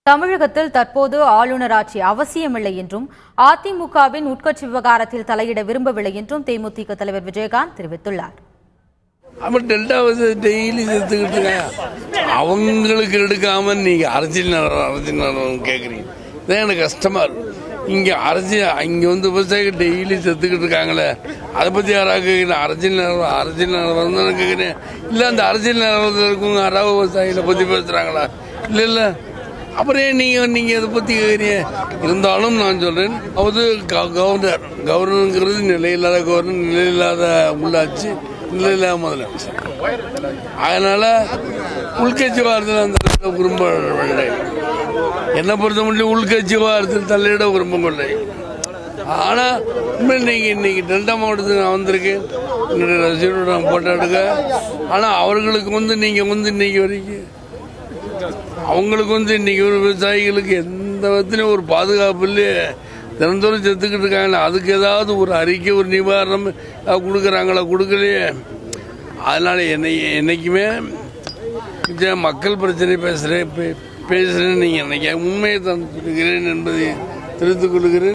தமிழகத்தில் தற்போது ஆளுநர் ஆட்சி அவசியமில்லை என்றும் அதிமுகவின் உட்கட்சி விவகாரத்தில் தலையிட விரும்பவில்லை என்றும் தேமுதிக தலைவர் விஜயகாந்த் தெரிவித்துள்ளார். டெய்லி செத்துக்கிட்டு அவங்களுக்கு எடுக்காம நீங்க அரசியல் கேக்குறீங்க, இதான் எனக்கு கஷ்டமா இருக்கு. இங்க அரசியல் இங்க விவசாயிகள் டெய்லி செத்துக்கிட்டு இருக்காங்களே, அதை பத்தி யாராவது கேட்கிறேன்? அரசியல் நிலவரம் கேட்கிறேன். இல்ல அந்த அரசியல் நிலவரத்தில் இருக்கவங்க யாராவது விவசாயிகளை பத்தி பேசுறாங்களா? இல்ல இல்ல அப்புறம் நீங்க இதை பத்தி கேட்கிறீங்க. இருந்தாலும் நான் சொல்றேன், அதாவது கவர்னருங்கிறது நிலையில்லாத கவர்னர், நிலையில்லாத உள்ளாட்சி, நிலையில்லாத முதலமைச்சர். அதனால உள்கட்சி வாரத்தில் அந்த விரும்பவில்லை. என்ன பொறுத்த முடியும் உள்கட்சி வாரத்தில் தலையிட விரும்பவில்லை. ஆனா இன்னைக்கு டெல்டா மாவட்டத்துக்கு நான் வந்திருக்கேன், ரசிகரோட போட்டோ எடுக்க. ஆனா அவர்களுக்கு நீங்க இன்னைக்கு வரைக்கும் அவங்களுக்கு இன்னைக்கு விவசாயிகளுக்கு எந்த விதத்திலையும் ஒரு பாதுகாப்பு இல்லையே, தினந்தோறும் செத்துக்கிட்டு இருக்காங்க. அதுக்கு ஏதாவது ஒரு அறிக்கை, ஒரு நிவாரணம் கொடுக்குறாங்களா? கொடுக்கலையே. அதனால என்னைக்குமே மக்கள் பிரச்சனை பேசுறேன்னு நீங்க நினைக்க, உண்மையை தான் சொல்லுகிறேன் என்பதை தெரிவித்துக் கொள்கிறேன்.